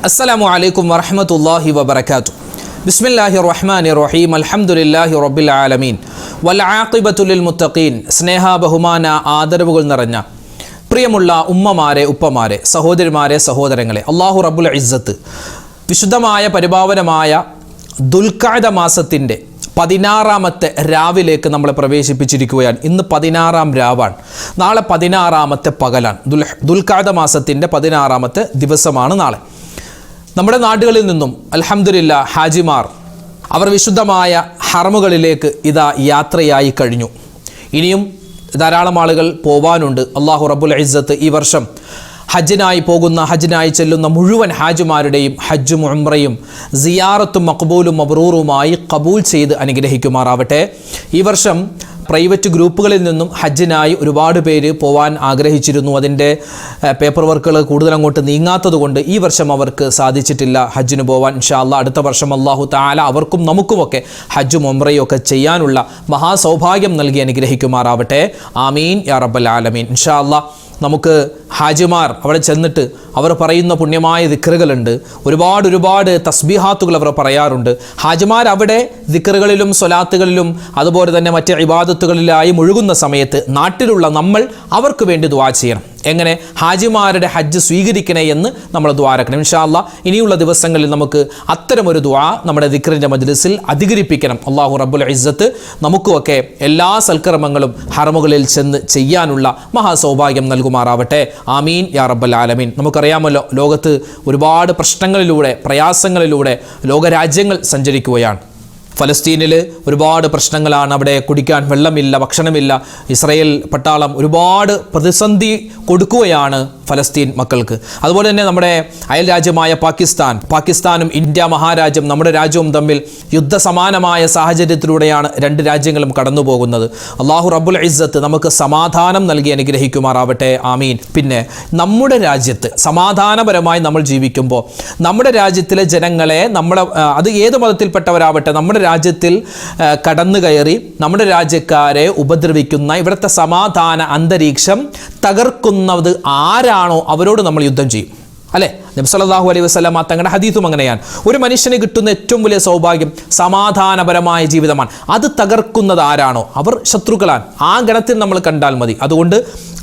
അസ്സലാമു അലൈക്കും വറഹ്മത്തുള്ളാഹി വബറകാതുഹു. ബിസ്മില്ലാഹിർ റഹ്മാനിർ റഹീം. അൽഹംദുലില്ലാഹി റബ്ബിൽ ആലമീൻ വൽ ആഖിബത്തു ലിൽ മുത്തഖീൻ. സ്നേഹ ബഹുമാന ആദരവുകൾ നിറഞ്ഞ പ്രിയമുള്ള ഉമ്മമാരെ, ഉപ്പമാരെ, സഹോദരിമാരെ, സഹോദരങ്ങളെ, അല്ലാഹു റബ്ബുൽ ഇസ്സത്ത് വിശുദ്ധമായ പരിപാവനമായ ദുൽഖഅദ മാസത്തിൻ്റെ 16ാമത്തെ രാവിലേക്ക് നമ്മളെ പ്രവേശിപ്പിച്ചിരിക്കുകയാണ്. ഇന്ന് 16ാം രാവാണ്, നാളെ 16ാമത്തെ പകലാണ്. ദുൽഖഅദ മാസത്തിൻ്റെ 16ാമത്തെ ദിവസമാണ് നാളെ. നമ്മുടെ നാടുകളിൽ നിന്നും അൽഹംദുലില്ലാ ഹാജിമാർ അവർ വിശുദ്ധമായ ഹറമുകളിലേക്ക് ഇതാ യാത്രയായി കഴിഞ്ഞു. ഇനിയും ധാരാളം ആളുകൾ പോവാനുണ്ട്. അല്ലാഹു റബ്ബുൽ ഇസ്സത്ത് ഈ വർഷം ഹജ്ജിനായി ചെല്ലുന്ന മുഴുവൻ ഹാജിമാരുടെയും ഹജ്ജും ഉംറയും സിയാറത്തും മഖ്ബൂലും മബ്റൂറുമായി കബൂൽ ചെയ്ത് അനുഗ്രഹിക്കുമാറാവട്ടെ. ഈ വർഷം പ്രൈവറ്റ് ഗ്രൂപ്പുകളിൽ നിന്നും ഹജ്ജിനായി ഒരുപാട് പേര് പോവാൻ ആഗ്രഹിച്ചിരുന്നു. അതിൻ്റെ പേപ്പർ വർക്കുകൾ കൂടുതൽ അങ്ങോട്ട് നീങ്ങാത്തത് കൊണ്ട് ഈ വർഷം അവർക്ക് സാധിച്ചിട്ടില്ല ഹജ്ജിന് പോവാൻ. ഇൻഷാ അല്ലാഹ് അടുത്ത വർഷം അല്ലാഹു തആല അവർക്കും നമുക്കുമൊക്കെ ഹജ്ജും ഉംറയും ഒക്കെ ചെയ്യാനുള്ള മഹാസൗഭാഗ്യം നൽകി അനുഗ്രഹിക്കുമാറാവട്ടെ. ആമീൻ യാ റബ്ബൽ ആലമീൻ. ഇൻഷാ അല്ലാഹ് നമുക്ക് ഹാജിമാർ അവിടെ ചെന്നിട്ട് അവർ പറയുന്ന പുണ്യമായ ദിക്റുകളുണ്ട്, ഒരുപാട് തസ്ബീഹാത്തുകൾ അവർ പറയാറുണ്ട്. ഹാജിമാർ അവിടെ ദിക്റുകളിലും സ്വലാത്തുകളിലും അതുപോലെ തന്നെ മറ്റ് ഇബാദത്തുകളിലായി മുഴുകുന്ന സമയത്ത് നാട്ടിലുള്ള നമ്മൾ അവർക്ക് വേണ്ടി ദുആ ചെയ്യണം. എങ്ങനെ? ഹാജിമാരുടെ ഹജ്ജ് സ്വീകരിക്കണേ എന്ന് നമ്മൾ ദുആരക്കണം. ഇൻഷാ അല്ലാഹ് ഇനിയുള്ള ദിവസങ്ങളിൽ നമുക്ക് അത്തരമൊരു ദുആ നമ്മുടെ ദിക്റിൻ്റെ മജ്ലിസിൽ അധികരിപ്പിക്കണം. അല്ലാഹു റബ്ബുൽ ഇസ്സത്ത് നമുക്കുമൊക്കെ എല്ലാ സൽക്കർമ്മങ്ങളും ഹറമുകളിൽ ചെന്ന് ചെയ്യാനുള്ള മഹാസൗഭാഗ്യം നൽകുമാറാവട്ടെ. ആമീൻ യാ റബ്ബൽ ആലമീൻ. നമുക്കറിയാമല്ലോ, ലോകത്ത് ഒരുപാട് പ്രശ്നങ്ങളിലൂടെ, പ്രയാസങ്ങളിലൂടെ ലോകരാജ്യങ്ങൾ സഞ്ചരിക്കുകയാണ്. ഫലസ്തീനിൽ ഒരുപാട് പ്രശ്നങ്ങളാണ്. അവിടെ കുടിക്കാൻ വെള്ളമില്ല, ഭക്ഷണമില്ല. ഇസ്രായേൽ പട്ടാളം ഒരുപാട് പ്രതിസന്ധി കൊടുക്കുകയാണ് ഫലസ്തീൻ മക്കൾക്ക്. അതുപോലെ തന്നെ നമ്മുടെ അയൽ രാജ്യമായ പാകിസ്ഥാനും ഇന്ത്യ മഹാരാജ്യം നമ്മുടെ രാജ്യവും തമ്മിൽ യുദ്ധസമാനമായ സാഹചര്യത്തിലൂടെയാണ് രണ്ട് രാജ്യങ്ങളും കടന്നു പോകുന്നത്. അല്ലാഹു റബ്ബുൽ ഇസ്സത്ത് നമുക്ക് സമാധാനം നൽകി അനുഗ്രഹിക്കുമാറാവട്ടെ. ആമീൻ. പിന്നെ നമ്മുടെ രാജ്യത്ത് സമാധാനപരമായി നമ്മൾ ജീവിക്കുമ്പോൾ നമ്മുടെ രാജ്യത്തിലെ ജനങ്ങളെ അത് ഏത് മതത്തിൽപ്പെട്ടവരാവട്ടെ നമ്മുടെ രാജ്യത്തിൽ കടന്നു കയറി നമ്മുടെ രാജ്യക്കാരെ ഉപദ്രവിക്കുന്ന, ഇവിടുത്തെ സമാധാന അന്തരീക്ഷം തകർക്കുന്നത് ആരാണോ അവരോട് നമ്മൾ യുദ്ധം ചെയ്യും. അല്ലേ? നബി സല്ലല്ലാഹു അലൈഹി വസല്ലം തങ്ങളുടെ ഹദീസും അങ്ങനെയാണ്. ഒരു മനുഷ്യന് കിട്ടുന്ന ഏറ്റവും വലിയ സൗഭാഗ്യം സമാധാനപരമായ ജീവിതമാണ്. അത് തകർക്കുന്നത് ആരാണോ അവർ ശത്രുക്കളാണ്. ആ ഗണത്തിൽ നമ്മൾ കണ്ടാൽ മതി. അതുകൊണ്ട്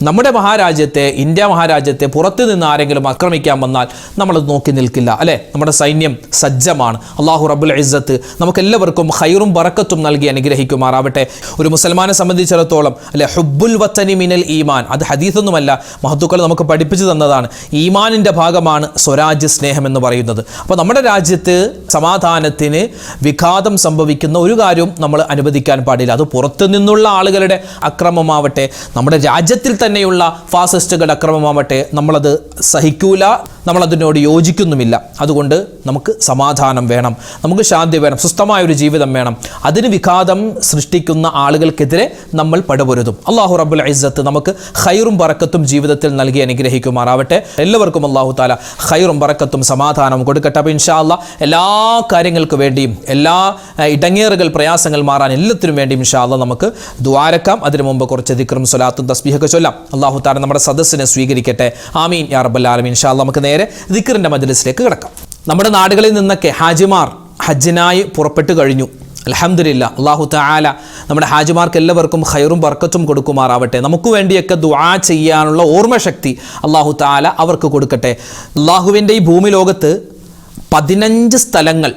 നമ്മുടെ മഹാരാജ്യത്തെ, ഇന്ത്യ മഹാരാജ്യത്തെ പുറത്തു നിന്ന് ആരെങ്കിലും ആക്രമിക്കാൻ വന്നാൽ നമ്മളത് നോക്കി നിൽക്കില്ല. അല്ലേ? നമ്മുടെ സൈന്യം സജ്ജമാണ്. അല്ലാഹു റബ്ബുൽ ഇസ്സത്ത് നമുക്കെല്ലാവർക്കും ഖൈറും ബറക്കത്തും നൽകി അനുഗ്രഹിക്കുമാറാവട്ടെ. ഒരു മുസൽമാനെ സംബന്ധിച്ചിടത്തോളം അല്ലെ, ഹുബ്ബുൽ വത്തനി മിനൽ ഈമാൻ, അത് ഹദീസൊന്നുമല്ല, മഹത്തുക്കൾ നമുക്ക് പഠിപ്പിച്ചു തന്നതാണ്. ഈമാനിൻ്റെ ഭാഗമാണ് സ്വരാജ്യ സ്നേഹം എന്ന് പറയുന്നത്. അപ്പോൾ നമ്മുടെ രാജ്യത്ത് സമാധാനത്തിന് വിഘാതം സംഭവിക്കുന്ന ഒരു കാര്യവും നമ്മൾ അനുവദിക്കാൻ പാടില്ല. അത് പുറത്തു നിന്നുള്ള ആളുകളുടെ അക്രമമാവട്ടെ, നമ്മുടെ രാജ്യത്തിൽ തന്നെയുള്ള ഫാസിസ്റ്റുകളുടെ അക്രമമാവട്ടെ, നമ്മളത് സഹിക്കൂല, നമ്മളതിനോട് യോജിക്കുന്നുമില്ല. അതുകൊണ്ട് നമുക്ക് സമാധാനം വേണം, നമുക്ക് ശാന്തി വേണം, സ്വസ്ഥമായൊരു ജീവിതം വേണം. അതിന് വിഘാതം സൃഷ്ടിക്കുന്ന ആളുകൾക്കെതിരെ നമ്മൾ പടപൊരുതും. അല്ലാഹു റബ്ബുൽ ഇസ്സത്ത് നമുക്ക് ഖൈറും ബറക്കത്തും ജീവിതത്തിൽ നൽകി അനുഗ്രഹിക്കുമാറാവട്ടെ. എല്ലാവർക്കും അല്ലാഹു തആല ഖൈറും ബറക്കത്തും സമാധാനവും കൊടുക്കട്ടെ. അപ്പോൾ ഇൻഷാ അല്ലാഹ് എല്ലാ കാര്യങ്ങൾക്ക് വേണ്ടിയും, എല്ലാ ഇടങ്ങേറുകൾ, പ്രയാസങ്ങൾ മാറാൻ എല്ലാത്തിനും വേണ്ടി ഇൻഷാ അല്ലാഹ് നമുക്ക് ദുആരക്കാം. അതിനു മുമ്പ് കുറച്ച് ദിക്റും സ്വലാത്തും തസ്ബീഹൊക്കെ ചൊല്ലാം. അല്ലാഹു തആല നമ്മുടെ സദസ്സിനെ സ്വീകരിക്കട്ടെ. ആമീൻ യാ റബ്ബൽ ആലമീൻ. ഇൻഷാ അല്ലാഹ് നമുക്ക് നേരെ ദിക്റിൻ്റെ മജ്ലിസിലേക്ക് കിടക്കാം. നമ്മുടെ നാടുകളിൽ നിന്നൊക്കെ ഹാജിമാർ ഹജ്ജിനായി പുറപ്പെട്ടു കഴിഞ്ഞു. അൽഹംദുലില്ലാ. അല്ലാഹു തആല നമ്മുടെ ഹാജിമാർക്ക് എല്ലാവർക്കും ഖൈറും ബർക്കത്തും കൊടുക്കുമാറാവട്ടെ. നമുക്ക് വേണ്ടിയൊക്കെ ദുആ ചെയ്യാനുള്ള ഓർമ്മശക്തി അല്ലാഹു തആല അവർക്ക് കൊടുക്കട്ടെ. അല്ലാഹുവിൻ്റെ ഈ ഭൂമി ലോകത്ത് 15 സ്ഥലങ്ങൾ,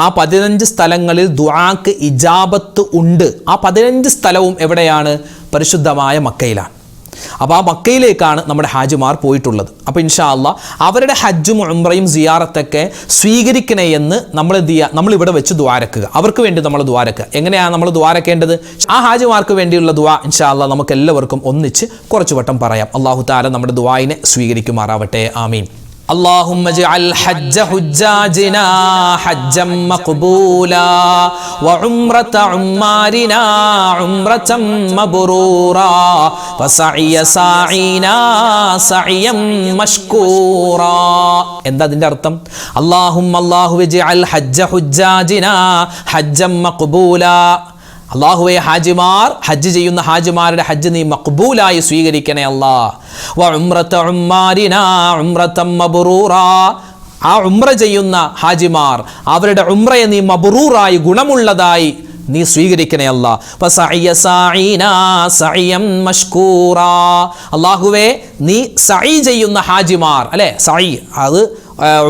ആ 15 സ്ഥലങ്ങളിൽ ദുആക്ക് ഇജാബത്ത് ഉണ്ട്. ആ 15 സ്ഥലവും എവിടെയാണ്? പരിശുദ്ധമായ മക്കയിലാണ്. അപ്പോൾ ആ മക്കയിലേക്കാണ് നമ്മുടെ ഹാജിമാർ പോയിട്ടുള്ളത്. അപ്പോൾ ഇൻഷാ അല്ലാഹ് അവരുടെ ഹജ്ജും ഉംറയും സിയാറത്തൊക്കെ സ്വീകരിക്കണേ എന്ന് നമ്മളിവിടെ വെച്ച് ദ്വാരക്കുക. അവർക്ക് വേണ്ടി നമ്മൾ ദ്വാരക്കുക. എങ്ങനെയാണ് നമ്മൾ ദ്വാരക്കേണ്ടത്? ആ ഹാജിമാർക്ക് വേണ്ടിയുള്ള ദുആ ഇൻഷാ അല്ലാഹ് നമുക്ക് എല്ലാവർക്കും ഒന്നിച്ച് കുറച്ചു വട്ടം പറയാം. അല്ലാഹു തആല നമ്മുടെ ദുആയിനെ സ്വീകരിക്കുമാറാവട്ടെ. ആമീൻ. اللهم اجعل حج حجاجنا حجا مقبولا وعمرة عمارنا عمرة مبرورا وسعي ساعينا سعيا مشكورا. എന്താ അതിൻ്റെ അർത്ഥം? അല്ലാഹു اجعل حج حجاجنا حجا مقبولا. അല്ലാഹുവേ, ഹാജിമാർ ഹജ്ജ് ചെയ്യുന്ന ഹാജിമാരുടെ ഹജ്ജ് നീ മഖ്ബൂലായി സ്വീകരിക്കണേ അല്ലാഹ്. വ ഉംറത ഉമ്മാരിനാ ഉംറതൻ മബ്റൂറാ, ആ ഉംറ ചെയ്യുന്ന ഹാജിമാർ അവരുടെ ഉംറയെ നീ മബ്റൂറായി ഗുണമുള്ളതായി നീ സ്വീകരിക്കണേ അല്ലാ. അല്ലാഹുവേ നീ സഈ ചെയ്യുന്ന ഹാജിമാർ അല്ലെ, സഈ അത്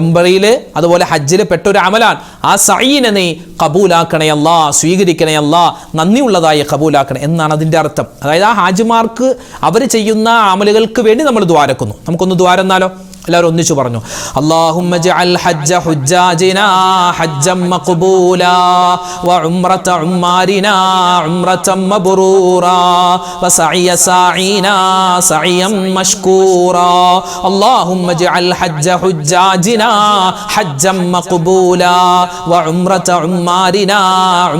ഉംറയിൽ അതുപോലെ ഹജ്ജിൽ പെട്ടൊരു അമലാണ്. ആ സഈനെ നീ കബൂലാക്കണേ അല്ലാ, സ്വീകരിക്കണേ അല്ലാ, നന്ദിയുള്ളതായി കബൂലാക്കണേ എന്നാണ് അതിൻ്റെ അർത്ഥം. അതായത് ആ ഹാജിമാർക്ക് അവർ ചെയ്യുന്ന അമലുകൾക്ക് വേണ്ടി നമ്മൾ ദ്വാരക്കുന്നു. നമുക്കൊന്ന് ദ്വാരന്നാലോ? എല്ലാവരും ഒന്നിച്ചു പറഞ്ഞു, അല്ലാഹുമ്മ ജഅൽ ഹജ്ജ ഹുജ്ജാജിനാ ഹജ്ജൻ മഖ്ബൂലാ വ ഉംറത ഉമ്മാരിനാ ഉംറതൻ മബ്റൂറാ വ സഅയ സാഈനാ സഅയൻ മഷ്കൂറാ. അല്ലാഹുമ്മ ജഅൽ ഹജ്ജ ഹുജ്ജാജിനാ ഹജ്ജൻ മഖ്ബൂലാ വ ഉംറത ഉമ്മാരിനാ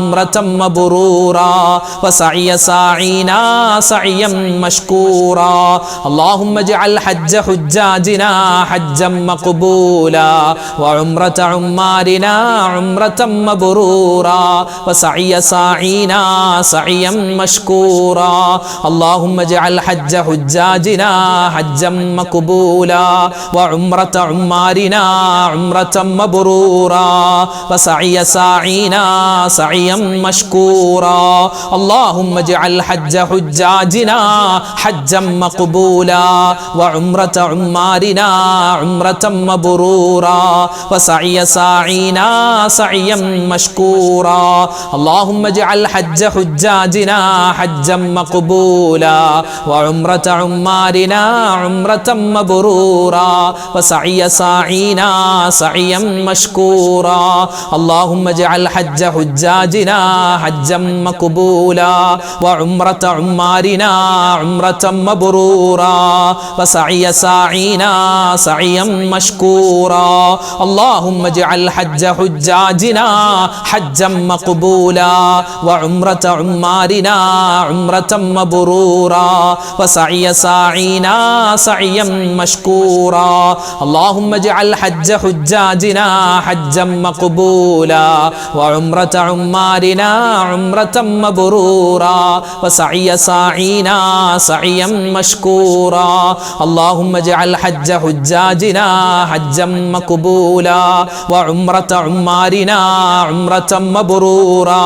ഉംറതൻ മബ്റൂറാ വ സഅയ സാഈനാ സഅയൻ മഷ്കൂറാ. അല്ലാഹുമ്മ ജഅൽ ഹജ്ജ ഹുജ്ജാജിനാ حجا مقبولا وعمرة عمارنا عمرة مبرورا وسعي ساعينا سعيا مشكورا. اللهم اجعل حج حجاجنا حجا مقبولا وعمرة عمارنا عمرة مبرورا وسعي ساعينا سعيا مشكورا. اللهم اجعل حج حجاجنا حجا مقبولا وعمرة عمارنا عمرة مبرورا وسعي ساعينا سعيا مشكورا. اللهم اجعل حج حجاجنا حجا مقبولا وعمرة عمارنا عمرة مبرورا وسعي ساعينا سعيا مشكورا. اللهم اجعل حج حجاجنا حجا مقبولا وعمرة عمارنا عمرة مبرورا وسعي ساعينا سعيا مشكورا. اللهم اجعل حج حجاجنا حجا مقبولا وعمرة عمارنا عمرة مبرورا وسعي ساعينا سعيا مشكورا. اللهم اجعل حج حجاجنا حجا مقبولا وعمرة عمارنا عمرة مبرورا وسعي ساعينا سعيا مشكورا. اللهم اجعل حج حجاجنا حجا مقبولا وعمرة عمارنا عمرة مبرورا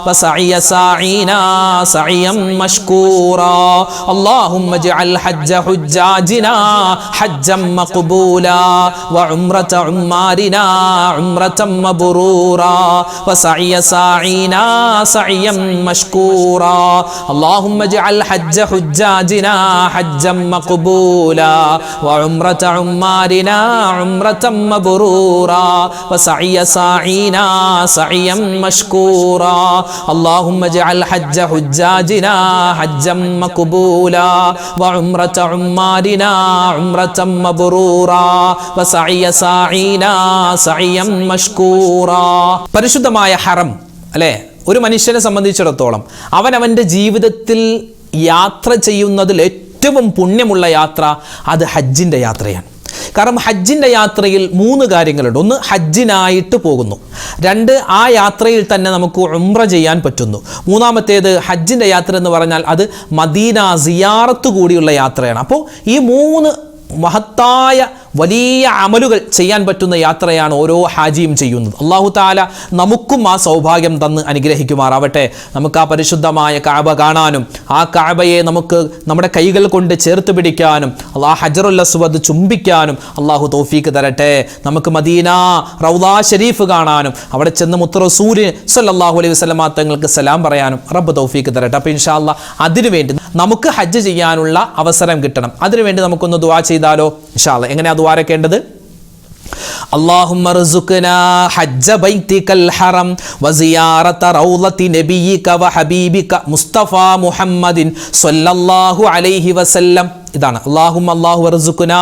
وسعي ساعينا سعيا مشكورا. اللهم اجعل حج حجاجنا حجا مقبولا وعمرة عمارنا عمرة مبرورا وسعي ساعينا سعيا مشكورا. اللهم اجعل حج حجاجنا حجا مقبولا وعمرة عمارنا عمرة مبرورا وسعي ساعينا سعيا مشكورا. اللهم اجعل حج حجاجنا حجا مقبولا وعمرة عمارنا عمرة مبرورا وسعي ساعينا سعيا مشكورا. പരിശുദ്ധമായ ഹറം അല്ലേ, ഒരു മനുഷ്യനെ സംബന്ധിച്ചിടത്തോളം അവനവൻ്റെ ജീവിതത്തിൽ യാത്ര ചെയ്യുന്നതിൽ ഏറ്റവും പുണ്യമുള്ള യാത്ര അത് ഹജ്ജിൻ്റെ യാത്രയാണ്. കാരണം ഹജ്ജിൻ്റെ യാത്രയിൽ 3 കാര്യങ്ങളുണ്ട്. ഒന്ന്, ഹജ്ജിനായിട്ട് പോകുന്നു. 2, ആ യാത്രയിൽ തന്നെ നമുക്ക് ഉംറ ചെയ്യാൻ പറ്റുന്നു. മൂന്നാമത്തേത്, ഹജ്ജിൻ്റെ യാത്ര എന്ന് പറഞ്ഞാൽ അത് മദീന സിയാറത്ത് കൂടിയുള്ള യാത്രയാണ്. അപ്പോൾ ഈ 3 മഹത്തായ വലിയ അമലുകൾ ചെയ്യാൻ പറ്റുന്ന യാത്രയാണ് ഓരോ ഹാജിയും ചെയ്യുന്നത്. അല്ലാഹു തആല നമുക്കും ആ സൗഭാഗ്യം തന്ന് അനുഗ്രഹിക്കുമാറാവട്ടെ. നമുക്ക് ആ പരിശുദ്ധമായ കഅബ കാണാനും ആ കഅബയെ നമുക്ക് നമ്മുടെ കൈകൾ കൊണ്ട് ചേർത്ത് പിടിക്കാനും ഹജറുൽ അസ്വദ് ചുംബിക്കാനും അല്ലാഹു തൗഫീക്ക് തരട്ടെ. നമുക്ക് മദീന റൗള ഷരീഫ് കാണാനും അവിടെ ചെന്ന് മുത്ത് റസൂൽ സ്വല്ലല്ലാഹു അലൈഹി വസല്ലമ തങ്ങൾക്ക് സലാം പറയാനും റബ്ബ് തൗഫീക്ക് തരട്ടെ. അപ്പോൾ ഇൻഷാ അല്ലാഹ് അതിനുവേണ്ടി നമുക്ക് ഹജ്ജ് ചെയ്യാനുള്ള അവസരം കിട്ടണം. അതിനുവേണ്ടി നമുക്കൊന്ന് ദുആ ചെയ്താലോ? ഇൻഷാ അല്ലാഹ് എങ്ങനെയാ ദുആരക്കേണ്ടത്? اللهم ارزقنا حج بيتك الحرم وزيارة روضة نبيك وحبيبك مصطفى محمد صلى الله عليه وسلم. ഇതാണ് അല്ലാഹു വർസുഖ്നാ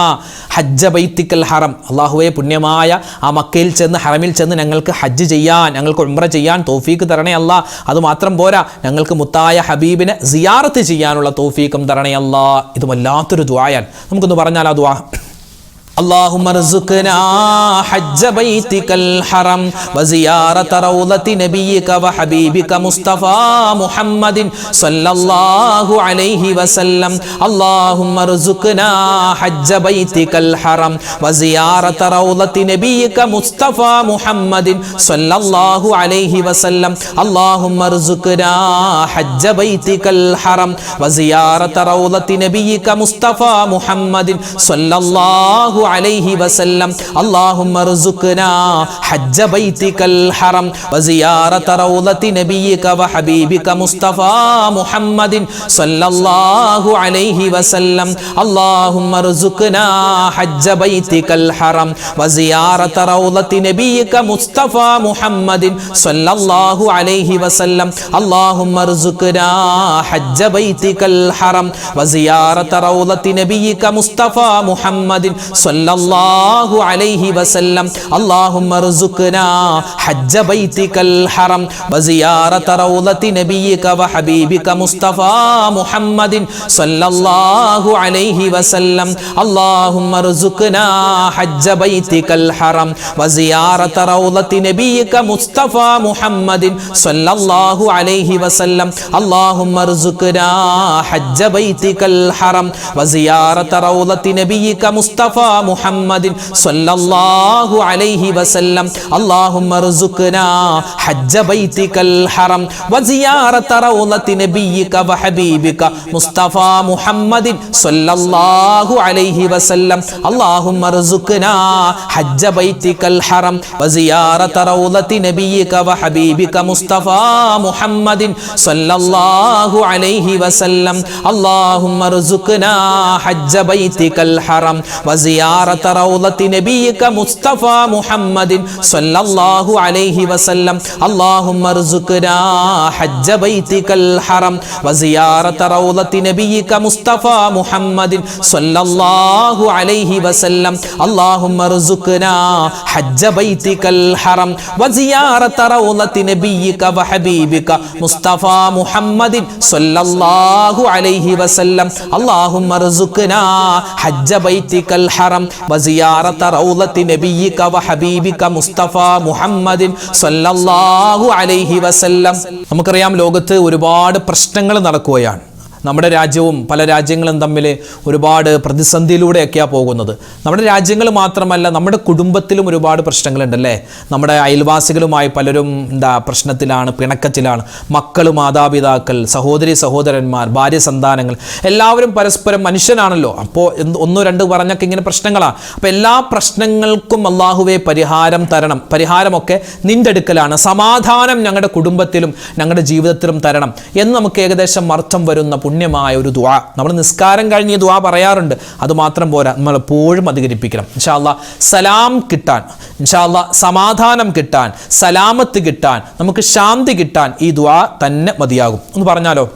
ഹജ്ജ ബൈത്തിക്കൽ ഹറം. അല്ലാഹുവേ, പുണ്യമായ ആ മക്കയിൽ ചെന്ന് ഹറമിൽ ചെന്ന് ഞങ്ങൾക്ക് ഹജ്ജ് ചെയ്യാൻ, ഞങ്ങൾക്ക് ഉംറ ചെയ്യാൻ തൗഫീക്ക് തരണേ അല്ലാ. അതുമാത്രം പോരാ, ഞങ്ങൾക്ക് മുത്തായ ഹബീബിനെ സിയാറത്ത് ചെയ്യാനുള്ള തൗഫീക്കും തരണേ അല്ലാ. ഇത് വല്ലാത്തൊരു ദുആയാണ്. നമുക്കൊന്ന് പറഞ്ഞാൽ ആ ദുആ. اللهم ارزقنا حج بيتك الحرم وزيارة روضة نبيك وحبيبك مصطفى محمد صلى الله عليه وسلم. اللهم ارزقنا حج بيتك الحرم وزيارة روضة نبيك مصطفى محمد صلى الله عليه وسلم. اللهم ارزقنا حج بيتك الحرم وزيارة روضة نبيك مصطفى محمد صلى الله عليه وسلم. اللهم ارزقنا حج بيتك الحرم وزيارة روضة نبيك وحبيبك مصطفى محمد صلى الله عليه وسلم. اللهم ارزقنا حج بيتك الحرم وزيارة روضة نبيك مصطفى محمد صلى الله عليه وسلم. اللهم ارزقنا حج بيتك الحرم وزيارة روضة نبيك مصطفى محمد صلى الله عليه وسلم. اللهم ارزقنا حج بيتك الحرم وزيارة روضة نبيك وحبيبك مصطفى محمد صلى الله عليه وسلم. اللهم ارزقنا حج بيتك الحرم وزيارة روضة نبيك مصطفى محمد صلى الله عليه وسلم. اللهم ارزقنا حج بيتك الحرم وزيارة روضة نبيك مصطفى محمد صلى الله عليه وسلم. اللهم ارزقنا حج بيتك الحرم وزيارة روضة نبيك وحبيبك مصطفى محمد صلى الله عليه وسلم. اللهم ارزقنا حج بيتك الحرم وزيارة روضة نبيك وحبيبك مصطفى محمد صلى الله عليه وسلم. اللهم ارزقنا حج بيتك الحرم وزيارة روضة نبيك مصطفى محمد صلى الله عليه وسلم. اللهم ارزقنا حج بيتك الحرم وزيارة روضة نبيك مصطفى محمد صلى الله عليه وسلم. اللهم ارزقنا حج بيتك الحرم وزيارة روضة نبيك وحبيبك مصطفى محمد صلى الله عليه وسلم. اللهم ارزقنا حج بيتك الحرم وزيارة روضة نبيك وحبيبك مصطفى محمد صلى الله عليه وسلم. നമുക്കറിയാം, ലോകത്ത് ഒരുപാട് പ്രശ്നങ്ങൾ നടക്കുകയാണ്. നമ്മുടെ രാജ്യവും പല രാജ്യങ്ങളും തമ്മിൽ ഒരുപാട് പ്രതിസന്ധിയിലൂടെയൊക്കെയാണ് പോകുന്നത്. നമ്മുടെ രാജ്യങ്ങൾ മാത്രമല്ല, നമ്മുടെ കുടുംബത്തിലും ഒരുപാട് പ്രശ്നങ്ങളുണ്ടല്ലേ. നമ്മുടെ അയൽവാസികളുമായി പലരും പ്രശ്നത്തിലാണ്, പിണക്കത്തിലാണ്. മക്കൾ, മാതാപിതാക്കൾ, സഹോദരി സഹോദരന്മാർ, ഭാര്യ സന്താനങ്ങൾ, എല്ലാവരും പരസ്പരം മനുഷ്യനാണല്ലോ. അപ്പോൾ ഒന്നോ രണ്ടോ പറഞ്ഞൊക്കെ ഇങ്ങനെ പ്രശ്നങ്ങളാണ്. അപ്പോൾ എല്ലാ പ്രശ്നങ്ങൾക്കും അള്ളാഹുവേ പരിഹാരം തരണം. പരിഹാരമൊക്കെ നിൻ്റെ അടുക്കലാണ്. സമാധാനം ഞങ്ങളുടെ കുടുംബത്തിലും ഞങ്ങളുടെ ജീവിതത്തിലും തരണം എന്ന് നമുക്ക് ഏകദേശം അർത്ഥം വരുന്ന പുണ്യമായ ഒരു ദുആ. നമ്മൾ നിസ്കാരം കഴിഞ്ഞ് ദുആ പറയാറുണ്ട്. അതുമാത്രം പോരാ, നമ്മൾ എപ്പോഴും അധികരിപ്പിക്കണം. ഇൻഷാ അല്ലാഹ് സലാം കിട്ടാൻ, ഇൻഷാ അല്ലാഹ് സമാധാനം കിട്ടാൻ, സലാമത്ത് കിട്ടാൻ, നമുക്ക് ശാന്തി കിട്ടാൻ ഈ ദുആ തന്നെ മതിയാകും. ഒന്ന് പറഞ്ഞാലോ?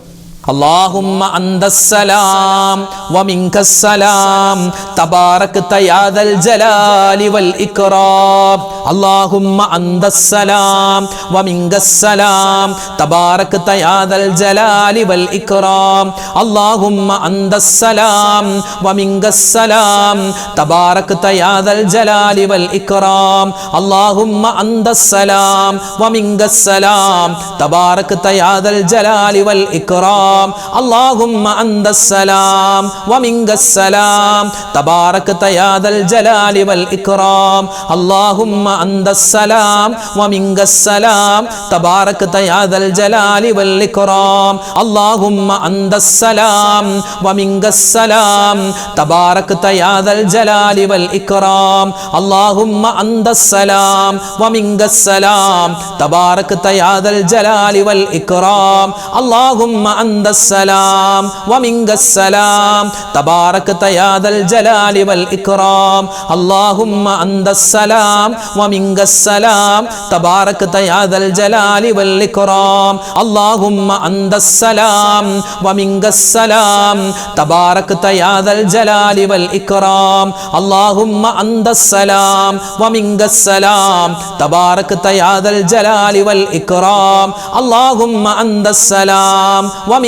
اللهم أنت السلام ومنك السلام تباركت يا ذا الجلال والإكرام. اللهم أنت السلام ومنك السلام تباركت يا ذا الجلال والإكرام. اللهم أنت السلام ومنك السلام تباركت يا ذا الجلال والإكرام. اللهم أنت السلام ومنك السلام تباركت يا ذا الجلال والإكرام. اللهم أنت السلام ومنك السلام تباركت يا ذا الجلال والإكرام. اللهم أنت السلام ومنك السلام تباركت يا ذا الجلال والإكرام. اللهم أنت السلام ومنك السلام تباركت يا ذا الجلال والإكرام. اللهم أنت السلام ومنك السلام تباركت يا ذا الجلال والإكرام. اللهم أنت السلام ومنك السلام تباركت يا ذا الجلال والإكرام. اللهم أنت السلام ومنك السلام تباركت يا ذا الجلال والإكرام. اللهم أنت السلام ومنك السلام تباركت يا ذا الجلال والإكرام. اللهم أنت السلام ومنك السلام تباركت يا ذا الجلال والإكرام. اللهم أنت السلام ومنك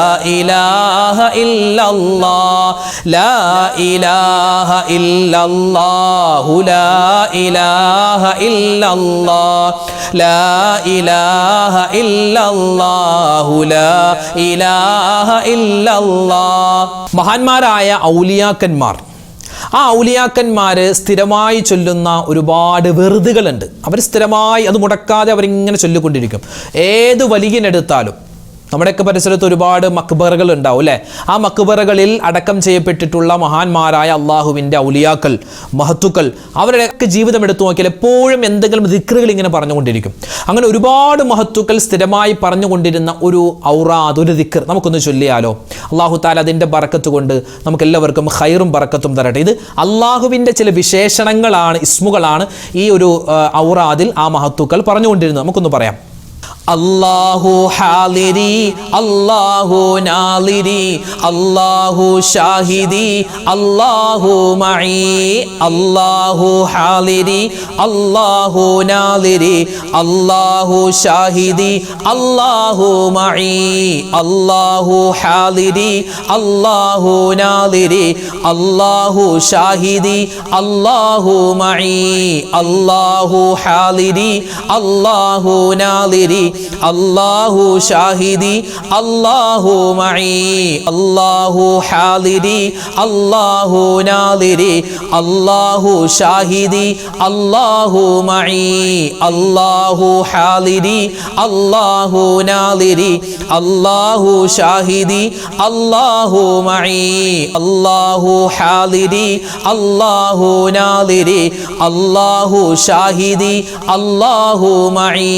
ഇലാഹ ഇല്ലല്ലാഹ് ലാ ഇലാഹ ഇല്ലല്ലാഹു ലാ ഇലാഹ ഇല്ലല്ലാഹ് ലാ ഇലാഹ ഇല്ലല്ലാഹു ലാ ഇലാഹ ഇല്ലല്ലാഹ്. മഹാന്മാരായ ഔലിയാക്കന്മാർ, ആ ഔലിയാക്കന്മാർ സ്ഥിരമായി ചൊല്ലുന്ന ഒരുപാട് വെറുതുകളുണ്ട്. അവർ സ്ഥിരമായി അത് മുടക്കാതെ അവരിങ്ങനെ ചൊല്ലിക്കൊണ്ടിരിക്കും. ഏത് വലിയനെടുത്താലും നമ്മുടെയൊക്കെ പരിസരത്ത് ഒരുപാട് മക്ബറകൾ ഉണ്ടാവും അല്ലേ? ആ മക്ബറകളിൽ അടക്കം ചെയ്യപ്പെട്ടിട്ടുള്ള മഹാന്മാരായ അള്ളാഹുവിൻ്റെ ഔലിയാക്കൾ, മഹത്തുക്കൾ, അവരുടെയൊക്കെ ജീവിതം എടുത്തു നോക്കിയാൽ എപ്പോഴും എന്തെങ്കിലും ദിക്റുകൾ ഇങ്ങനെ പറഞ്ഞുകൊണ്ടിരിക്കും. അങ്ങനെ ഒരുപാട് മഹത്തുക്കൾ സ്ഥിരമായി പറഞ്ഞുകൊണ്ടിരുന്ന ഒരു ഔറാദ്, ഒരു ദിക്ർ നമുക്കൊന്ന് ചൊല്ലിയാലോ? അള്ളാഹു താല അതിൻ്റെ ബറക്കത്ത് കൊണ്ട് നമുക്ക് എല്ലാവർക്കും ഖൈറും ബറക്കത്തും തരട്ടെ. ഇത് അള്ളാഹുവിൻ്റെ ചില വിശേഷണങ്ങളാണ്, ഇസ്മുകളാണ് ഈ ഒരു ഔറാദിൽ ആ മഹത്തുക്കൾ പറഞ്ഞുകൊണ്ടിരുന്നത്. നമുക്കൊന്ന് പറയാം. അല്ലാഹു ഹാലിരി അല്ലാഹു നാലിരി അല്ലാഹു ഷാഹിദി അല്ലാഹു മഈ അല്ലാഹു ഹാലിരി അല്ലാഹു നാലിരി അല്ലാഹു ഷാഹിദി അല്ലാഹു മഈ അല്ലാഹു ഹാലിരി അല്ലാഹു നാലിരി അല്ലാഹു ഷാഹിദി അല്ലാഹു മഈ അല്ലാഹു ഹാലിരി അല്ലാഹു നാലിരി അല്ലാഹു ഷാഹിദി അല്ലാഹു മഈ അല്ലാഹു ഹാലിരി അല്ലാഹു നാലിരി അല്ലാഹു ഷാഹിദി അല്ലാഹു മഈ അല്ലാഹു ഹാലിരി അല്ലാഹു നാലിരി അല്ലാഹു ഷാഹിദി അല്ലാഹു മഈ അല്ലാഹു ഹാലിരി അല്ലാഹു നാലിരി അല്ലാഹു ഷാഹിദി അല്ലാഹു മഈ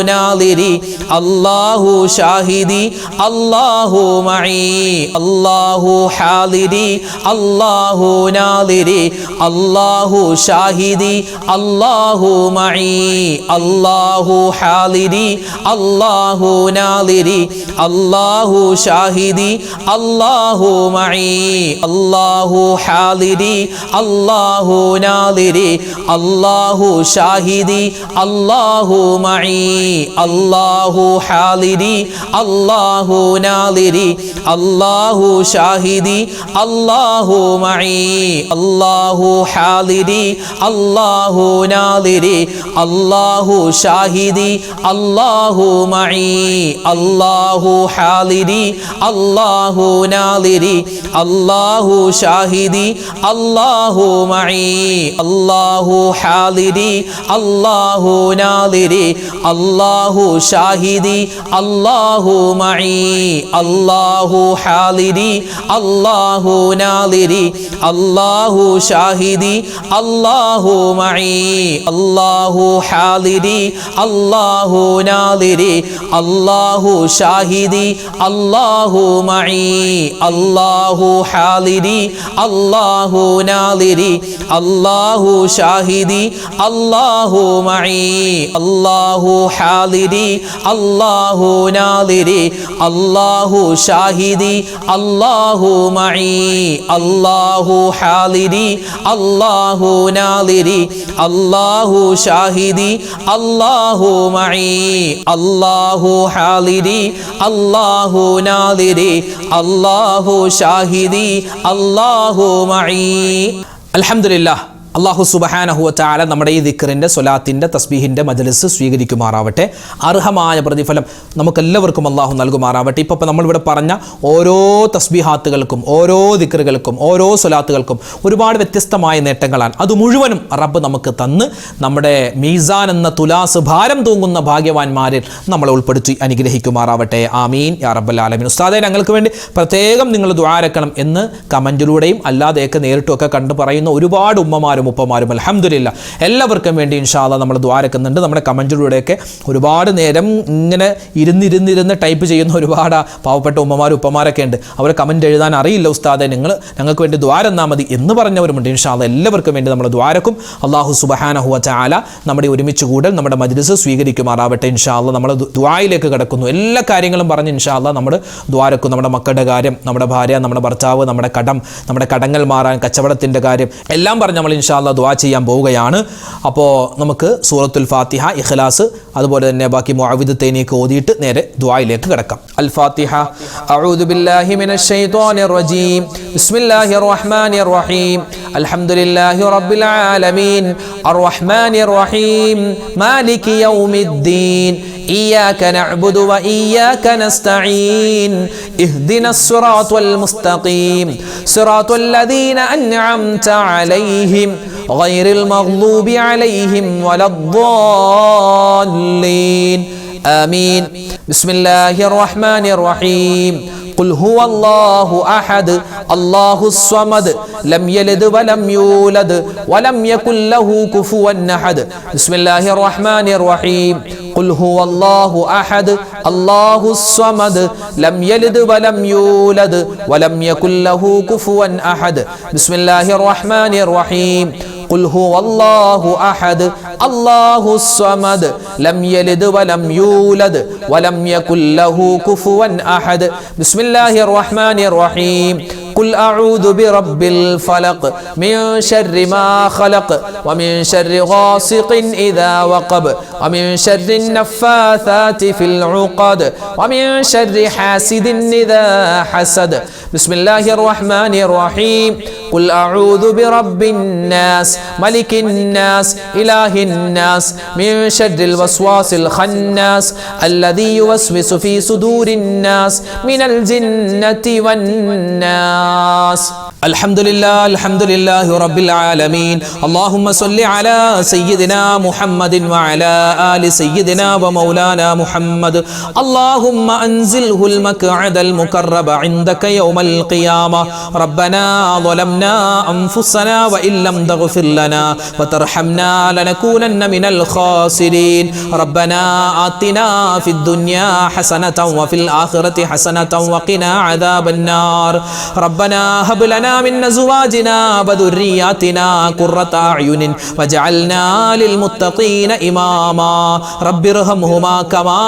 അല്ലാഹു ഹാലിരി അല്ലാഹു നാലിരി അല്ലാഹു ഷാഹിദി അല്ലാഹു മഈ അല്ലാഹു ഹാലിരി അല്ലാഹു നാലിരി അല്ലാഹു ഷാഹിദി അല്ലാഹു മഈ അല്ലാഹു ഹാലിരി അല്ലാഹു നാലിരി അല്ലാഹു ഷാഹിദി അല്ലാഹു മഈ അല്ലാഹു ഹാലിരി അല്ലാഹു നാലിരി അല്ലാഹു ഷാഹിദി അല്ലാഹു മഈ അല്ലാഹു ഹാലിരി അല്ലാഹു നാലിരി അല്ലാഹു ഷാഹിദി അല്ലാഹു മഈ അല്ലാഹു ഹാലിരി അല്ലാഹു നാലിരി അല്ലാഹു ഷാഹിദി അല്ലാഹു മഈ അല്ലാഹു ഹാലിരി അല്ലാഹു നാലിരി അല്ലാഹു ഷാഹിദി അല്ലാഹു മഈ അല്ലാഹു ഹാലിരി അല്ലാഹു നാലിരി അല്ലാഹു ഷാഹിദി അല്ലാഹു മഈ അല്ലാഹു ഹാലിരി അല്ലാഹു നാലിരി അല്ലാഹു ഷാഹിദി അല്ലാഹു മഈ അല്ലാഹു ഹാലിരി അല്ലാഹു നാലിരി അല്ലാഹു ഷാഹിദി അല്ലാഹു മഈ അല്ലാഹു ഹാലിരി അല്ലാഹു നാലിരി അല്ലാഹു ഷാഹിദി അല്ലാഹു മഈ അല്ലാഹു ഹാലിരി അല്ലാഹു നാലിരി അല്ലാഹു ഷാഹിദി അല്ലാഹു മഈ അല്ലാഹു ഹാലിരി അല്ലാഹു നാലിരി അല്ലാഹു ഷാഹിദി അല്ലാഹു മഈ അല്ലാഹു ഹാലിരി അല്ലാഹു നാലിരി അല്ലാഹു ഷാഹിദി അല്ലാഹു മഈ. അൽഹംദുലില്ലാഹ്. അള്ളാഹു സുബ്ഹാനഹു വ തആല നമ്മുടെ ഈ ദിക്റിൻ്റെ, സ്വലാത്തിൻ്റെ, തസ്ബീഹിൻ്റെ മജ്ലിസ് സ്വീകരിക്കുമാറാവട്ടെ. അർഹമായ പ്രതിഫലം നമുക്കെല്ലാവർക്കും അള്ളാഹു നൽകുമാറാവട്ടെ. ഇപ്പോൾ നമ്മളിവിടെ പറഞ്ഞ ഓരോ തസ്ബീഹാത്തുകൾക്കും, ഓരോ ദിക്റുകൾക്കും, ഓരോ സ്വലാത്തുകൾക്കും ഒരുപാട് വ്യത്യസ്തമായ നേട്ടങ്ങളാണ്. അത് മുഴുവനും റബ്ബ് നമുക്ക് തന്ന് നമ്മുടെ മീസാൻ എന്ന തുലാസ് ഭാരം തൂങ്ങുന്ന ഭാഗ്യവാന്മാരിൽ നമ്മളെ ഉൾപ്പെടുത്തി അനുഗ്രഹിക്കുമാറാവട്ടെ. ആമീൻ യാ റബ്ബൽ ആലമീൻ. ഉസ്താദേ, ഞങ്ങൾക്ക് വേണ്ടി പ്രത്യേകം നിങ്ങൾ ദുആരക്കണം എന്ന് കമൻറ്റിലൂടെയും അല്ലാതെയൊക്കെ നേരിട്ടുമൊക്കെ കണ്ടു പറയുന്ന ഒരുപാട് ഉമ്മമാരും ഉപ്പമാരും അൽഹംദുലില്ലാഹ് എല്ലാവർക്കും വേണ്ടി ഇൻഷാ അല്ലാഹ് നമ്മൾ ദുആരക്കുന്നുണ്ട്. നമ്മുടെ കമൻറ്റിലൂടെയൊക്കെ ഒരുപാട് നേരം ഇങ്ങനെ ഇരുന്നിരുന്ന് ടൈപ്പ് ചെയ്യുന്ന ഒരുപാട് പാവപ്പെട്ട ഉമ്മമാരും ഉപ്പമാരൊക്കെ ഉണ്ട്. അവർ കമൻറ്റ് എഴുതാൻ അറിയില്ല ഉസ്താദെ, ഞങ്ങൾക്ക് വേണ്ടി ദുആരെന്നാൽ മതി എന്ന് പറഞ്ഞവരുമുണ്ട്. ഇൻഷാ അല്ലാഹ് എല്ലാവർക്കും വേണ്ടി നമ്മൾ ദുആരക്കും. അല്ലാഹു സുബ്ഹാനഹു വ തആല നമ്മുടെ ഒരുമിച്ച് കൂടൽ, നമ്മുടെ മജ്ലിസ് സ്വീകരിക്കുമാറാവട്ടെ. ഇൻഷാ അല്ലാഹ് നമ്മൾ ദുആയിലേക്ക് കടക്കുന്നു. എല്ലാ കാര്യങ്ങളും പറഞ്ഞ് ഇൻഷാ അല്ലാഹ് നമ്മൾ ദുആരക്കും. നമ്മുടെ മക്കളുടെ കാര്യം, നമ്മുടെ ഭാര്യ, നമ്മുടെ ഭർത്താവ്, നമ്മുടെ കടങ്ങൾ മാറാൻ, കച്ചവടത്തിൻ്റെ കാര്യം എല്ലാം പറഞ്ഞ് നമ്മൾ ഇൻഷാ ഇൻഷാ അല്ലാഹ് ദുആ ചെയ്യാൻ പോവുകയാണ്. അപ്പോൾ നമുക്ക് സൂറത്തുൽ ഫാത്തിഹ, ഇഖ്ലാസ്, അതുപോലെ തന്നെ ബാക്കി മുഅവ്വിദത്തൈനിയൊക്കെ ഓതിയിട്ട് നേരെ ദുആയിലേക്ക് കടക്കാം. അൽ ഫാത്തിഹ. അഊദു ബില്ലാഹി മിനശ് ശൈത്വാനിർ റജീം. ബിസ്മില്ലാഹിർ റഹ്മാനിർ റഹീം. അൽഹംദുലില്ലാഹി റബ്ബിൽ ആലമീൻ അർറഹ്മാനിർ റഹീം മാലികി യൗമിദ്ദീൻ إياك نعبد وإياك نستعين اهدنا الصراط المستقيم صراط الذين أنعمت عليهم غير المغضوب عليهم ولا الضالين آمين. بسم الله الرحمن الرحيم. قل هو الله أحد الله الصمد لم يلد ولم يولد ولم يكن له كفوا أحد. بسم الله الرحمن الرحيم. قل هو الله أحد الله الصمد لم يلد ولم يولد ولم يكن له كفوا أحد. بسم الله الرحمن الرحيم. قل هو الله أحد الله الصمد لم يلد ولم يولد ولم يكن له كفوا أحد. بسم الله الرحمن الرحيم. قل أعوذ برب الفلق من شر ما خلق ومن شر غاسق إذا وقب ومن شر النفاثات في العقد ومن شر حاسد إذا حسد. بسم الله الرحمن الرحيم. قل أعوذ برب الناس ملك الناس إله الناس من شر الوسواس الخناس الذي يوسوس في صدور الناس من الجنة والناس. الحمد لله رب العالمين. اللهم صل على سيدنا محمد وعلى آل سيدنا ومولانا محمد. اللهم أنزله المقعد المقرب عندك يوم القيامة. ربنا ظلمنا أنفسنا وإن لم تغفر لنا وترحمنا لنكونن من الخاسرين. ربنا آتنا في الدنيا حسنة وفي الآخرة حسنة وقنا عذاب النار. ربنا هب لنا من أزواجنا وذرياتنا قرة أعين واجعلنا للمتقين إماما. رب ارحمهما كما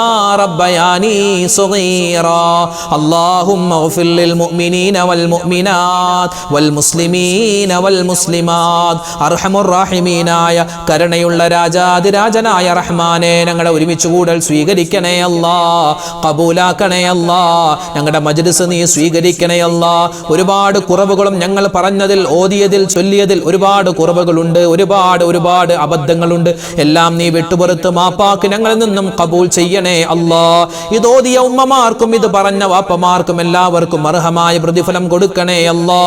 ربياني صغيرا. اللهم اغفر للمؤمنين والمؤمنات والمسلمين والمسلمات. അർഹമുർ റഹീമീനായ കരുണയുള്ള രാജാതിരാജനായ റഹ്മാനെ, ഞങ്ങളുടെ ഒരുമിച്ച് കൂടൽ സ്വീകരിക്കണേ അല്ലാ, കബൂലാക്കണേ അല്ലാ. ഞങ്ങളുടെ മജ്ലിസ് നീ സ്വീകരിക്കണേ അല്ലാ. ഒരുപാട് കുറവുകളും ഞങ്ങൾ പറഞ്ഞതിൽ, ഓതിയതിൽ, ചൊല്ലിയതിൽ ഒരുപാട് കുറവുകളുണ്ട്, ഒരുപാട് അബദ്ധങ്ങളുണ്ട്. എല്ലാം നീ വിട്ടുപുറത്ത് മാപ്പാക്കി ഞങ്ങളിൽ നിന്നും കബൂൽ ചെയ്യണേ അല്ലാ. ഇത് ഓതിയ ഉമ്മമാർക്കും ഇത് പറഞ്ഞ വാപ്പമാർക്കും എല്ലാവർക്കും അർഹമായ പ്രതിഫലം കൊടുക്കണേ അല്ലാ.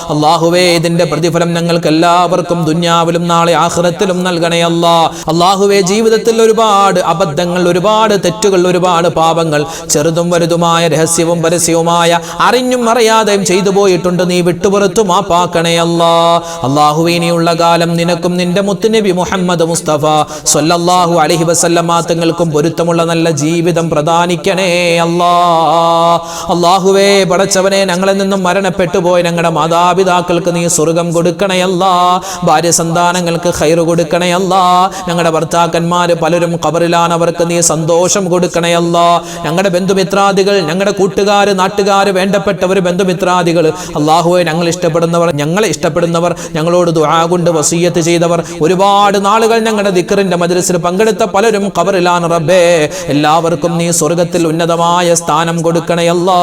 അല്ലാഹുവേ, ഇതിന്റെ പ്രതിഫലം ഞങ്ങൾക്ക് എല്ലാവർക്കും ദുനിയാവിലും നാളെ ആഖിറത്തിലും നൽകണേ അല്ലാ. അല്ലാഹുവേ, ജീവിതത്തിൽ ഒരുപാട് അബദ്ധങ്ങൾ, ഒരുപാട് തെറ്റുകൾ, ഒരുപാട് പാപങ്ങൾ, ചെറുതും വലുതുമായ, രഹസ്യവും പരസ്യവുമായ, അറിഞ്ഞും അറിയാതെയും ചെയ്തു പോയിട്ടുണ്ട്. നീ വിട്ടുപുറത്തു മാപ്പാക്കണേ അല്ലാ. അല്ലാഹുവേ, ഇനിയുള്ള കാലം നിനക്കും നിന്റെ മുത്തുനബി മുഹമ്മദ് മുസ്തഫ സ്വല്ലല്ലാഹു അലൈഹി വസല്ലമ തങ്ങൾക്കും പൊരുത്തമുള്ള നല്ല ജീവിതം പ്രദാനിക്കണേ അല്ലാ. അല്ലാഹുവേ, പടച്ചവനെ, ഞങ്ങളിൽ നിന്നും മരണപ്പെട്ടു പോയ ഞങ്ങളുടെ മാതാപിതാക്കൾക്ക് നീ സ്വർഗം കൊടുക്കണേ അല്ലാ. ഭാര്യ സന്താനങ്ങൾക്ക് ഖൈർ കൊടുക്കണേ അല്ലാ. ഞങ്ങളുടെ ഭർത്താക്കന്മാര് പലരും ഖബറിലാണ്, അവർക്ക് നീ സന്തോഷം കൊടുക്കണേ അല്ലാ. ഞങ്ങളുടെ ബന്ധുമിത്രാദികൾ, ഞങ്ങളുടെ കൂട്ടുകാര്, നാട്ടുകാര്, വേണ്ടപ്പെട്ടവർ, ബന്ധുമിത്രാദികൾ, അല്ലാഹുവേ, ഞങ്ങളെ ഇഷ്ടപ്പെടുന്നവർ, ഞങ്ങളോട് ദുആ കൊണ്ട് വസിയ്യത്ത് ചെയ്തവർ, ഒരുപാട് നാളുകൾ ഞങ്ങളുടെ ദിക്റിന്റെ മജ്ലിസിൽ പങ്കെടുത്ത പലരും ഖബറിലാണ് റബ്ബേ. എല്ലാവർക്കും നീ സ്വർഗത്തിൽ ഉന്നതമായ സ്ഥാനം കൊടുക്കണേ അല്ലാ.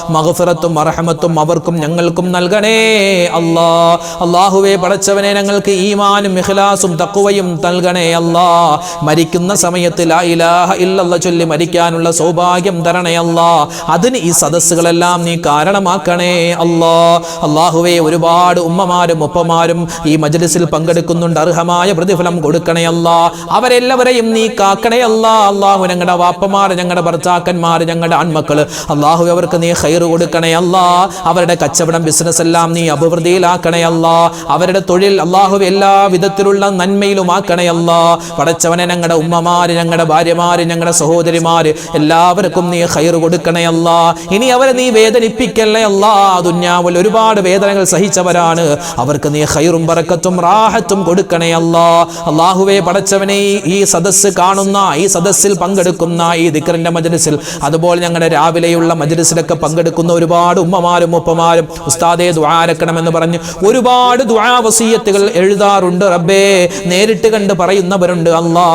മഗ്ഫിറത്തും റഹ്മത്തും അവർക്കും ഞങ്ങൾക്കും നൽകണേ അല്ലാ. അല്ലാഹുവേ, പടച്ചവനെ, ഞങ്ങൾക്ക് ഈമാനും ഇഖ്ലാസും തഖ്വയും നൽകണേ അല്ലാ. മരിക്കുന്ന സമയത്ത് ലാ ഇലാഹ ഇല്ലല്ലാഹ് ചൊല്ലി മരിക്കാനുള്ള സൗഭാഗ്യം തരണേ അല്ലാ. അതിന് ഈ സദസ്സുകളെല്ലാം നീ കാരണമാക്കണേ അല്ലാ. അല്ലാഹുവേ, ഒരുപാട് ഉമ്മമാരും ഉപ്പമാരും ഈ മജ്ലിസിൽ പങ്കെടുക്കുന്നുണ്ട്. അർഹമായ പ്രതിഫലം കൊടുക്കണേ അല്ലാ. അവരെല്ലാവരെയും നീ കാക്കണേ അല്ലാ. അല്ലാഹു, ഞങ്ങളുടെ വാപ്പമാർ, ഞങ്ങളുടെ ഭർത്താക്കന്മാർ, ഞങ്ങളുടെ ആൺമക്കള്, അല്ലാഹു, അവർക്ക് നീ ഖൈർ കൊടുക്കണേ അല്ലാ. അവരുടെ കച്ചവടം, ബിസിനസ് എല്ലാം നീ അഭിവൃദ്ധിയിലാക്കണേ അല്ലാ. അവരുടെ തൊഴിൽ, അല്ലാഹു, എല്ലാ വിധത്തിലുള്ള നന്മയിലുമാക്കണേ അല്ലാ. പടച്ചവനെ, ഞങ്ങളുടെ ഉമ്മമാര്, ഞങ്ങളുടെ ഭാര്യമാര്, ഞങ്ങളുടെ സഹോദരിമാര്, എല്ലാവർക്കും നീ ഖൈർ കൊടുക്കണേ അല്ലാ. ഇനി അവരെ നീ വേദനിപ്പിക്കല്ലേ അല്ലാ. ദുനിയാവിൽ ദുനിയാവിൽ ഒരുപാട് വേദനകൾ സഹിച്ചവരാണ്. അവർക്ക് നീ ഖൈറും ബറക്കത്തും റാഹത്തും കൊടുക്കണേ അല്ലാ. അല്ലാഹുവേ പടച്ചവനെ, ഈ സദസ്സ് കാണുന്ന, ഈ സദസ്സിൽ പങ്കെടുക്കുന്ന, ഈ ദിക്റിന്റെ മജ്ലിസിൽ, അതുപോലെ ഞങ്ങളുടെ രാവിലെയുള്ള മജ്ലിസിലൊക്കെ പങ്കെടുക്കുന്ന ഒരുപാട് ഉമ്മമാരും ഉപ്പമാരും ഉസ്താദേ ദുആ അരക്കണമെന്ന് പറഞ്ഞ് ഒരുപാട് ദുആ വസിയത്തുകൾ എഴുതാറുണ്ട് റബ്ബേ. നേരിട്ട് കണ്ട് പറയുന്നവരുണ്ട് അല്ലാ.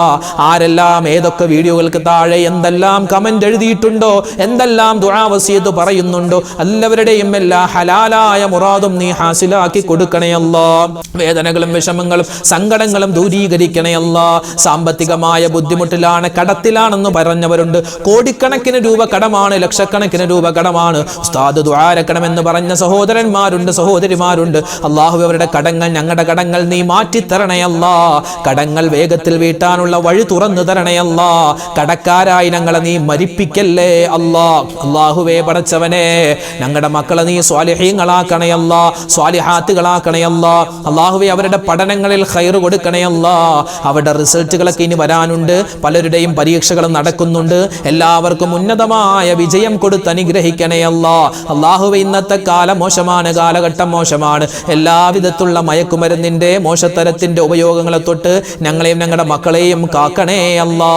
ആരെല്ലാം ഏതൊക്കെ വീഡിയോകൾക്ക് താഴെ എന്തെല്ലാം കമന്റ് എഴുതിയിട്ടുണ്ടോ, എന്തെല്ലാം ദുആ വസിയത്ത് പറയുന്നുണ്ടോ, എല്ലാവരുടെയും എല്ലാ ഹലാലായ മുറാദും നീ ഹാസിലാക്കി കൊടുക്കണേ അല്ലാ. വേദനകളും വിഷമങ്ങളും സങ്കടങ്ങളും ദൂരീകരിക്കണേ അല്ലാ. സാമ്പത്തികമായ ബുദ്ധിമുട്ടിലാണ്, കടത്തിലാണെന്ന് പറഞ്ഞവരുണ്ട്. കോടിക്കണക്കിന് രൂപ കടമാണ്, ലക്ഷക്കണക്കിന് രൂപ കടമാണ്. ഉസ്താദ് ദുആ അരക്കണമെന്ന് പറഞ്ഞ സഹോദരന്മാരുണ്ട്, സഹോദരിമാരുണ്ട്. അല്ലാഹു അവരുടെ കടങ്ങൾ, ഞങ്ങളുടെ കടങ്ങൾ നീ മാറ്റി തരണേ അല്ലാ. കടങ്ങൾ വേഗത്തിൽ വീട്ടാനുള്ള വഴി തുറന്നു തരണേ അല്ലാ. കടക്കാരായി ഞങ്ങളെ നീ മരിപ്പിക്കല്ലേ അല്ലാ. അല്ലാഹുവേ പടച്ചവനെ, ഞങ്ങളുടെ മക്കളെ നീ സ്വാലിഹീങ്ങളാക്കണേ അല്ലാ, സ്വാലിഹാത്തുകളാക്കണേ അല്ലാ. അല്ലാഹുവേ അവരുടെ പഠനങ്ങളിൽ ഖൈർ കൊടുക്കണേ അല്ലാ. അവരുടെ റിസൾട്ടുകളൊക്കെ ഇനി വരാനുണ്ട്, പലരുടെയും പരീക്ഷകൾ നടക്കുന്നുണ്ട്. എല്ലാവർക്കും ഉന്നതമായ വിജയം കൊടുത്ത് അനുഗ്രഹിക്കണേ അല്ലാ. അല്ലാഹുവേ ഇന്നത്തെ കാലം മോശമാണ്, കാലഘട്ടം മോശമാണ്. എല്ലാവിധത്തിലുള്ള മയക്കുമരുന്നിന്റെ മോശത്തരത്തിന്റെ ഉപയോഗങ്ങളെ തൊട്ട് ഞങ്ങളെയും ഞങ്ങളുടെ മക്കളെയും കാക്കണേ അല്ലാ.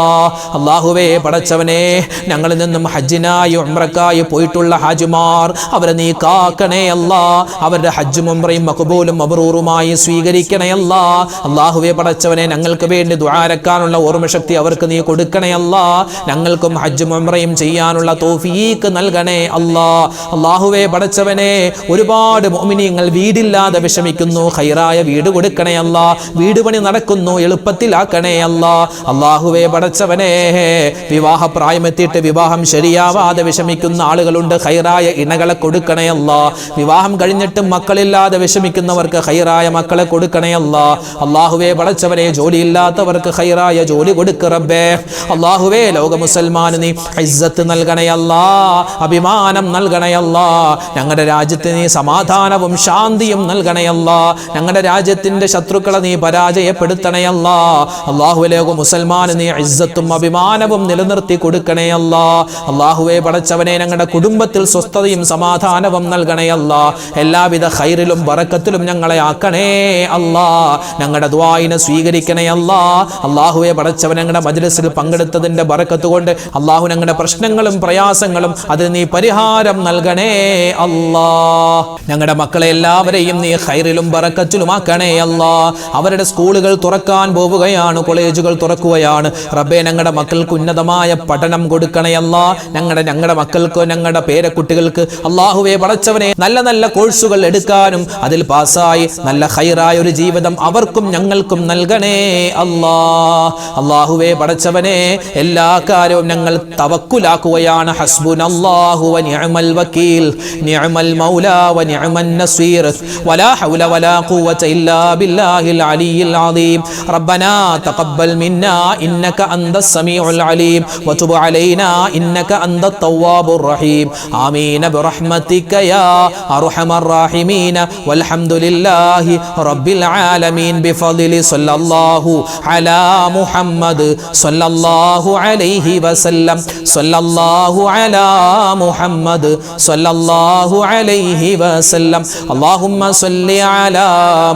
അല്ലാഹുവേ പടച്ചവനെ, ഞങ്ങളിൽ നിന്നും ഹജ്ജിനായി ഉംറക്കായി പോയിട്ടുള്ള ഹാജിമാർ, അവരെ നീ കാക്കണേ അല്ലാ. അവരുടെ ഹജ്ജും ഉംറയും മഖ്ബൂലും മബ്റൂറുമായി സ്വീകരിക്കണേ അല്ലാ. അല്ലാഹുവേ പടച്ചവനെ, ഞങ്ങൾക്ക് വേണ്ടി ദുആ അരക്കാനുള്ള ഓർമ്മശക്തി അവർക്ക് നീ കൊടുക്കണേ അല്ലാ. ഞങ്ങൾക്കും ഹജ്ജും ഉംറയും ചെയ്യാനുള്ള തൗഫീഖ് നൽകണേ അല്ലാ. അല്ലാഹുവേ പടച്ചവനെ, ഒരുപാട് മുഅ്മിനീങ്ങൾ വീടില്ലാതെ വിഷമിക്കുന്നു, ഖൈറായ വീട് കൊടുക്കണേ അല്ലാ. വീട് പണി നടക്കുന്നു, എളുപ്പത്തിലാക്കണേ അല്ലാ. അല്ലാഹുവേ പടച്ചവനെ, വിവാഹ പ്രായമെത്തിയിട്ട് വിവാഹം ശരിയാവാതെ വിഷമിക്കുന്ന ആളുകളുണ്ട്, ഖൈറായ ഇണകളെ കൊടുക്കണേ അല്ലാ. വിവാഹം കഴിഞ്ഞിട്ടും മക്കളില്ലാതെ വിഷമിക്കുന്നവർക്ക് ഖൈറായ മക്കളെ കൊടുക്കണേ അല്ലാ. അല്ലാഹുവേ പടച്ചവനെ, ജോലിയില്ലാത്തവർക്ക് ഖൈറായ ജോലി കൊടുക്ക് റബ്ബേ. അല്ലാഹുവേ, ലോക മുസൽമാന് നീ ഇസ്സത്ത് നൽകണേ അല്ലാ, അഭിമാനം നൽകണേ അല്ലാ. ഞങ്ങളുടെ രാജ്യത്തിന് നീ സമാധാനവും ശാന്തിയും നൽകണേ അല്ലാ. ഞങ്ങളുടെ രാജ്യത്തിന്റെ ശത്രുക്കളെ നീ പരാജയപ്പെടുത്തണേ അല്ലാ. അല്ലാഹുവേ, ലോക മുസൽമാന് നീ ഇസ്സത്തും അഭിമാനവും നിലനിർത്തി കൊടുക്കണേ അല്ലാ. അല്ലാഹുവേ പടച്ചവനെ, ഞങ്ങളുടെ കുടുംബത്തിൽ സ്വസ്ഥതയും സമാധാനവും നൽകണേ അല്ലാ. എല്ലാവിധ ഖൈറിലും ബറക്കത്തിലും ഞങ്ങളെ ആക്കണേ അല്ലാ. ഞങ്ങളുടെ ദുആഇനെ സ്വീകരിക്കണേ അല്ലാ. അല്ലാഹുവേ പടച്ചവൻ, ഞങ്ങളുടെ മജ്ലിസിൽ പങ്കെടുത്തതിന്റെ ബറക്കത്ത് കൊണ്ട് അല്ലാഹു ഞങ്ങളുടെ പ്രശ്നങ്ങളും പ്രയാസങ്ങളും അതിന് നീ പരിഹാരം നൽകണേ അല്ലാ. ഞങ്ങളുടെ മക്കളെ എല്ലാവരെയും നീ ഖൈറിലും ബറക്കത്തിലുമാക്കണേ അല്ലാ. അവരുടെ സ്കൂളുകൾ തുറക്കാൻ പോവുകയാണ്, കോളേജുകൾ തുറക്കുകയാണ് റബ്ബേ. ഞങ്ങളുടെ മക്കൾക്ക് ഉന്നതമായ പഠനം കൊടുക്കണേ അല്ലാ. ഞങ്ങളുടെ മക്കൾക്ക്, ഞങ്ങളുടെ പേരക്കുട്ടികൾക്ക് അല്ലാഹുവേ പടച്ചവനെ, നല്ല നല്ല കോഴ്സുകൾ എടുക്കാനും അതിൽ പാസ്സായി നല്ല ഖൈറായ ഒരു ജീവിതം അവർക്കും ഞങ്ങൾക്കും നൽകണേ അല്ലാ. അല്ലാഹുവേ പടച്ചവനെ, എല്ലാ കാര്യവും ഞങ്ങൾ തവക്കുലാക്കുകയാണ്. ഹസ്ബുനല്ലാഹു വ നിഅമൽ വകീൽ, നിഅമൽ മൗലാ വ നിഅമൻ നസീർ, വലാ ഹൗല വലാ ഖുവത ഇല്ലാ ബില്ലാഹിൽ അലിയിൽ അദീം. റബ്ബനാ തഖബ്ബൽ മിന്നാ ഇന്നക അന്തസ് സമീഉൽ അലീം വതുബ് അലൈനാ ഇന്നക അന്തത് തവ്വാബുർ റഹീം. ആമീൻ ബിറഹ്മതിക യാ അർഹമർ റഹീമീൻ. വൽഹംദുലില്ലാഹി റബ്ബിൽ ആലമീൻ. ബിഫദ്ലി സല്ലല്ലാഹു അലാ മുഹമ്മദ് സല്ലല്ലാഹു അലൈഹി വസല്ലം. സല്ലല്ലാഹു അലാ മുഹമ്മദ് സല്ലല്ലാഹു അലൈഹി വസല്ലം. അല്ലാഹുമ്മ സല്ലി അലാ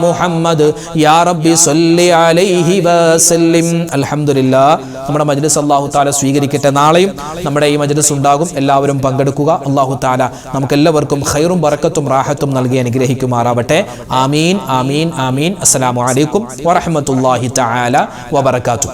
മുഹമ്മദ് യാ റബ്ബി സല്ലി അലൈഹി വസല്ലം. അൽഹംദുലില്ലാഹ്. നമ്മുടെ മജ്ലിസ് അല്ലാഹു തആല സ്വീകരിക്കട്ടെ. നാളെയും നമ്മുടെ ഈ മജ്ലിസ് ഉണ്ടാകും, എല്ലാവരും പങ്കെടുക്കുക. അല്ലാഹു തആല നമുക്കെല്ലാവർക്കും ഖൈറും ബറക്കത്തും റാഹത്തും നൽകി അനുഗ്രഹിക്കുമാറാവട്ടെ. ആമീൻ ആമീൻ ആമീൻ. അസ്സലാമു അലൈക്കും വറഹ്മത്തുള്ളാഹി തആല വബറകാതുഹു.